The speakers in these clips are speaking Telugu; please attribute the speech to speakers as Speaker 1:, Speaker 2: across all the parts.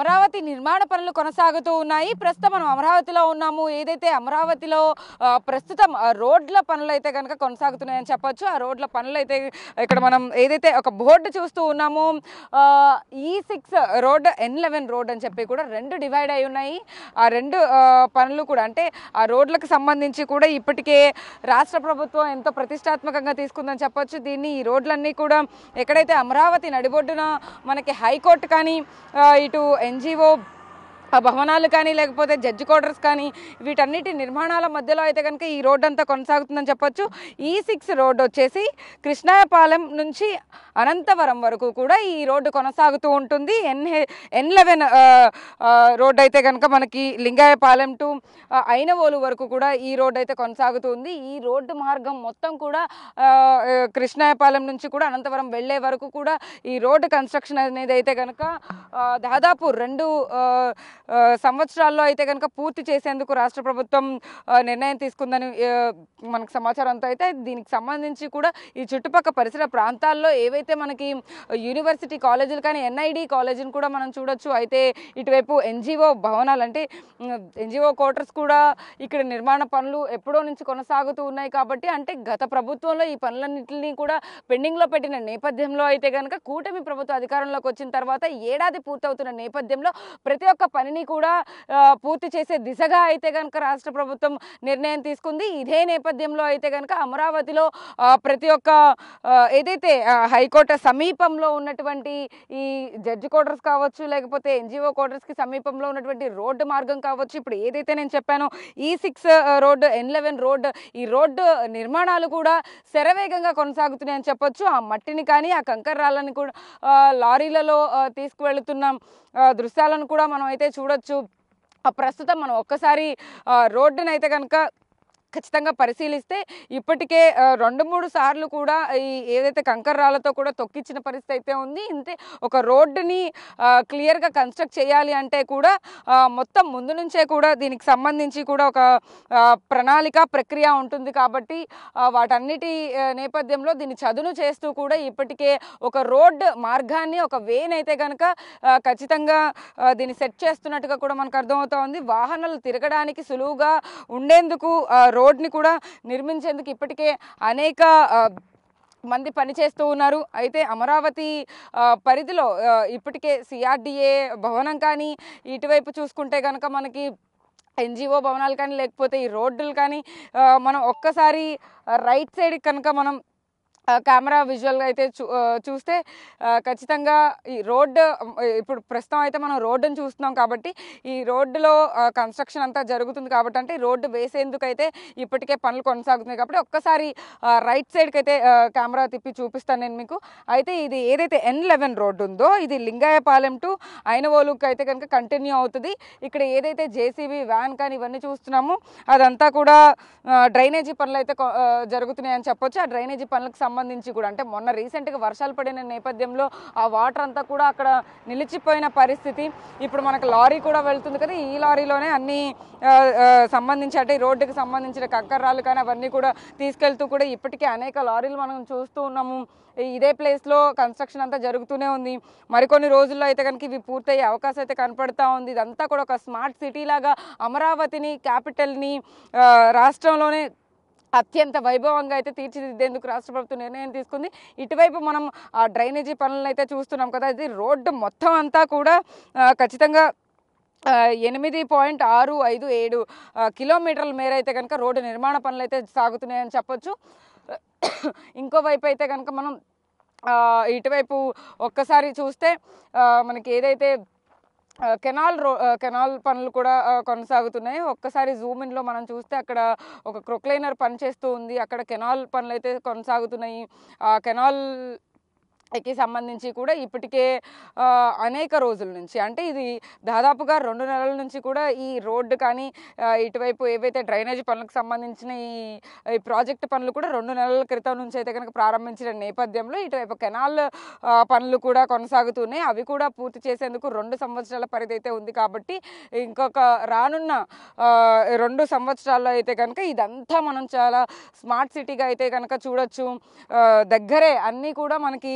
Speaker 1: అమరావతి నిర్మాణ పనులు కొనసాగుతూ ఉన్నాయి. ప్రస్తుతం మనం అమరావతిలో ఉన్నాము. ఏదైతే అమరావతిలో ప్రస్తుతం రోడ్ల పనులు అయితే కనుక కొనసాగుతున్నాయని చెప్పొచ్చు. ఆ రోడ్ల పనులు అయితే ఇక్కడ మనం ఏదైతే ఒక బోర్డు చూస్తూ ఉన్నామో E6 రోడ్, N11 రోడ్ అని చెప్పి కూడా రెండు డివైడ్ అయి ఉన్నాయి. ఆ రెండు పనులు కూడా అంటే ఆ రోడ్లకు సంబంధించి కూడా ఇప్పటికే రాష్ట్ర ప్రభుత్వం ఎంతో ప్రతిష్టాత్మకంగా తీసుకుందని చెప్పొచ్చు. ఈ రోడ్లన్నీ కూడా ఎక్కడైతే అమరావతి నడిబొడ్డున మనకి హైకోర్టు కానీ ఇటు NGO భవనాలు కానీ లేకపోతే జడ్జి క్వార్టర్స్ కానీ వీటన్నిటి నిర్మాణాల మధ్యలో అయితే కనుక ఈ రోడ్డు అంతా కొనసాగుతుందని చెప్పొచ్చు. E6 రోడ్డు వచ్చేసి కృష్ణాయపాలెం నుంచి అనంతవరం వరకు కూడా ఈ రోడ్డు కొనసాగుతూ ఉంటుంది. N11 రోడ్డు అయితే కనుక మనకి లింగాయపాలెం టు ఐనవోలు వరకు కూడా ఈ రోడ్డు అయితే కొనసాగుతుంది. ఈ రోడ్డు మార్గం మొత్తం కూడా కృష్ణాయపాలెం నుంచి కూడా అనంతవరం వెళ్లే వరకు కూడా ఈ రోడ్డు కన్స్ట్రక్షన్ అనేది అయితే కనుక దాదాపు 2 సంవత్సరాల్లో అయితే కనుక పూర్తి చేసేందుకు రాష్ట్ర ప్రభుత్వం నిర్ణయం తీసుకుందని మనకు సమాచారంతో అయితే దీనికి సంబంధించి కూడా ఈ చుట్టుపక్కల పరిసర ప్రాంతాల్లో ఏవైతే మనకి యూనివర్సిటీ కాలేజీలు కానీ NID కాలేజీని కూడా మనం చూడొచ్చు. అయితే ఇటువైపు NGO భవనాలు అంటే NGO క్వార్టర్స్ కూడా ఇక్కడ నిర్మాణ పనులు ఎప్పుడో నుంచి కొనసాగుతూ ఉన్నాయి. కాబట్టి అంటే గత ప్రభుత్వంలో ఈ పనులన్నింటినీ కూడా పెండింగ్లో పెట్టిన నేపథ్యంలో అయితే కనుక కూటమి ప్రభుత్వం అధికారంలోకి వచ్చిన తర్వాత ఏడాది పూర్తవుతున్న నేపథ్యంలో ప్రతి ఒక్క పనిని కూడా పూర్తి చేసే దిశగా అయితే కనుక రాష్ట్ర ప్రభుత్వం నిర్ణయం తీసుకుంది. ఇదే నేపథ్యంలో అయితే కనుక అమరావతిలో ప్రతి ఒక్క ఏదైతే హైకోర్టు సమీపంలో ఉన్నటువంటి ఈ జడ్జి క్వార్టర్స్ కావచ్చు లేకపోతే NGO క్వార్టర్స్కి సమీపంలో ఉన్నటువంటి రోడ్డు మార్గం కావచ్చు, ఇప్పుడు ఏదైతే నేను చెప్పానో E6 రోడ్డు, N11 రోడ్డు, ఈ రోడ్డు నిర్మాణాలు కూడా శరవేగంగా కొనసాగుతున్నాయని చెప్పొచ్చు. ఆ మట్టిని కానీ ఆ కంకర రాళ్ళని కూడా లారీలలో తీసుకువెళుతున్న దృశ్యాలను కూడా మనం అయితే చూడొచ్చు. ప్రస్తుతం మనం ఒక్కసారి రోడ్డునైతే అయితే కనుక ఖచ్చితంగా పరిశీలిస్తే ఇప్పటికే 2-3 సార్లు కూడా ఈ ఏదైతే కంకర రాళ్లతో కూడా తొక్కించిన పరిస్థితి అయితే ఉంది. అంటే ఒక రోడ్డుని క్లియర్గా కన్స్ట్రక్ట్ చేయాలి అంటే కూడా మొత్తం ముందు నుంచే కూడా దీనికి సంబంధించి కూడా ఒక ప్రణాళిక ప్రక్రియ ఉంటుంది. కాబట్టి వాటన్నిటి నేపథ్యంలో దీన్ని చదును చేస్తూ కూడా ఇప్పటికే ఒక రోడ్ మార్గాన్ని ఒక వేని అయితే కనుక ఖచ్చితంగా దీన్ని సెట్ చేస్తున్నట్టుగా కూడా మనకు అర్థమవుతోంది. వాహనాలు తిరగడానికి సులువుగా ఉండేందుకు రోడ్ని కూడా నిర్మించేందుకు ఇప్పటికే అనేక మంది పనిచేస్తూ ఉన్నారు. అయితే అమరావతి పరిధిలో ఇప్పటికే CRDA భవనం కానీ ఇటువైపు చూసుకుంటే కనుక మనకి NGO భవనాలు కానీ లేకపోతే ఈ రోడ్డులు కానీ మనం ఒక్కసారి రైట్ సైడ్ కనుక మనం కెమెరా విజువల్గా అయితే చూస్తే ఖచ్చితంగా ఈ రోడ్డు ఇప్పుడు ప్రస్తుతం అయితే మనం రోడ్డును చూస్తున్నాం. కాబట్టి ఈ రోడ్డులో కన్స్ట్రక్షన్ అంతా జరుగుతుంది. కాబట్టి అంటే రోడ్డు వేసేందుకు అయితే ఇప్పటికే పనులు కొనసాగుతున్నాయి. కాబట్టి ఒక్కసారి రైట్ సైడ్కి అయితే కెమెరా తిప్పి చూపిస్తాను నేను మీకు. అయితే ఇది ఏదైతే N11 రోడ్డు ఉందో ఇది లింగాయపాలెం టు ఐనవోలుకి అయితే కనుక కంటిన్యూ అవుతుంది. ఇక్కడ ఏదైతే JCB వ్యాన్ కానీ ఇవన్నీ చూస్తున్నామో అదంతా కూడా డ్రైనేజీ పనులు అయితే జరుగుతున్నాయని చెప్పొచ్చు. ఆ డ్రైనేజీ పనులకు సంబంధించి కూడా అంటే మొన్న రీసెంట్గా వర్షాలు పడిన నేపథ్యంలో ఆ వాటర్ అంతా కూడా అక్కడ నిలిచిపోయిన పరిస్థితి. ఇప్పుడు మనకు లారీ కూడా వెళ్తుంది కదా, ఈ లారీలోనే అన్ని సంబంధించి అంటే రోడ్డుకి సంబంధించిన కంకర్రాలు కానీ అవన్నీ కూడా తీసుకెళ్తూ కూడా ఇప్పటికే అనేక లారీలు మనం చూస్తూ ఉన్నాము. ఇదే ప్లేస్లో కన్స్ట్రక్షన్ అంతా జరుగుతూనే ఉంది. మరికొన్ని రోజుల్లో అయితే కనుక ఇవి పూర్తయ్యే అవకాశం అయితే కనపడతా ఉంది. ఇదంతా కూడా ఒక స్మార్ట్ సిటీ లాగా అమరావతిని క్యాపిటల్ని రాష్ట్రంలోనే అత్యంత వైభవంగా అయితే తీర్చిదిద్దేందుకు రాష్ట్ర ప్రభుత్వం నిర్ణయం తీసుకుంది. ఇటువైపు మనం ఆ డ్రైనేజీ పనులను అయితే చూస్తున్నాం కదా, ఇది రోడ్డు మొత్తం అంతా కూడా ఖచ్చితంగా 8.657 కిలోమీటర్ల మేర అయితే కనుక రోడ్డు నిర్మాణ పనులు అయితే సాగుతున్నాయని చెప్పొచ్చు. ఇంకోవైపు అయితే కనుక మనం ఇటువైపు ఒక్కసారి చూస్తే మనకి ఏదైతే కెనాల్ పనులు కూడా కొనసాగుతున్నాయి. ఒక్కసారి జూమ్ ఇన్లో మనం చూస్తే అక్కడ ఒక క్రొక్లైనర్ పనిచేస్తూ ఉంది. అక్కడ కెనాల్ పనులు అయితే కొనసాగుతున్నాయి. కెనాల్ కి సంబంధించి కూడా ఇప్పటికే అనేక రోజుల నుంచి అంటే ఇది దాదాపుగా 2 నెలల నుంచి కూడా ఈ రోడ్డు కానీ ఇటువైపు ఏవైతే డ్రైనేజీ పనులకు సంబంధించిన ఈ ప్రాజెక్టు పనులు కూడా 2 నెలల క్రితం నుంచి అయితే కనుక ప్రారంభించిన నేపథ్యంలో ఇటువైపు కెనాల్ పనులు కూడా కొనసాగుతున్నాయి. అవి కూడా పూర్తి చేసేందుకు 2 సంవత్సరాల పరిధి అయితే ఉంది. కాబట్టి ఇంకొక రానున్న 2 సంవత్సరాల్లో అయితే కనుక ఇదంతా మనం చాలా స్మార్ట్ సిటీగా అయితే కనుక చూడొచ్చు. దగ్గరే అన్నీ కూడా మనకి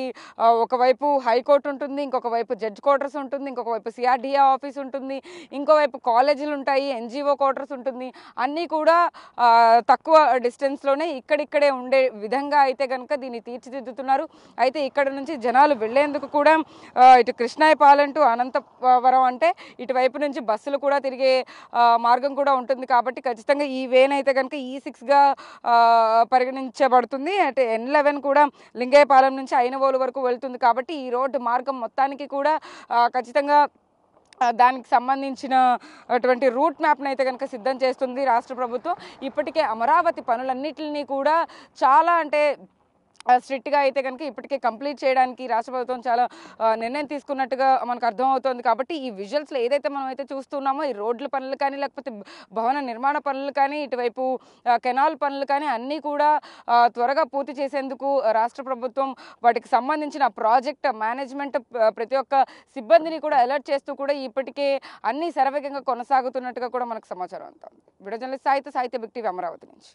Speaker 1: ఒకవైపు హైకోర్టు ఉంటుంది, ఇంకొక వైపు జడ్జ్ క్వార్టర్స్ ఉంటుంది, ఇంకొక వైపు సిఆర్డిఏ ఆఫీస్ ఉంటుంది, ఇంకోవైపు కాలేజీలు ఉంటాయి, ఎన్జిఓ క్వార్టర్స్ ఉంటుంది. అన్నీ కూడా తక్కువ డిస్టెన్స్లోనే ఇక్కడిక్కడే ఉండే విధంగా అయితే కనుక దీన్ని తీర్చిదిద్దుతున్నారు. అయితే ఇక్కడ నుంచి జనాలు వెళ్లేందుకు కూడా ఇటు కృష్ణాయపాలెం టు అనంతవరం అంటే ఇటువైపు నుంచి బస్సులు కూడా తిరిగే మార్గం కూడా ఉంటుంది. కాబట్టి ఖచ్చితంగా ఈ వేనైతే కనుక E6గా పరిగణించబడుతుంది. అంటే N11 కూడా లింగయ్యపాలెం నుంచి అయినవోలు వరకు వెళ్తుంది. కాబట్టి ఈ రోడ్డు మార్గం మొత్తానికి కూడా ఖచ్చితంగా దానికి సంబంధించిన అటువంటి రూట్ మ్యాప్ని అయితే కనుక సిద్ధం చేస్తుంది రాష్ట్ర ప్రభుత్వం. ఇప్పటికే అమరావతి పనులన్నిటిని కూడా చాలా అంటే స్ట్రిక్ట్గా అయితే కనుక ఇప్పటికే కంప్లీట్ చేయడానికి రాష్ట్ర ప్రభుత్వం చాలా నిర్ణయం తీసుకున్నట్టుగా మనకు అర్థమవుతుంది. కాబట్టి ఈ విజువల్స్లో ఏదైతే మనం అయితే చూస్తున్నామో ఈ రోడ్ల పనులు కానీ లేకపోతే భవన నిర్మాణ పనులు కానీ ఇటువైపు కెనాల్ పనులు కానీ అన్నీ కూడా త్వరగా పూర్తి చేసేందుకు రాష్ట్ర ప్రభుత్వం వాటికి సంబంధించిన ప్రాజెక్ట్ మేనేజ్మెంట్ ప్రతి ఒక్క సిబ్బందిని కూడా అలర్ట్ చేస్తూ కూడా ఇప్పటికే అన్ని శరవేగంగా కొనసాగుతున్నట్టుగా కూడా మనకు సమాచారం అంతా ఉంది. వీడియో జర్నలిస్ట్ సాహిత్య బిగ్ టీవీ అమరావతి నుంచి.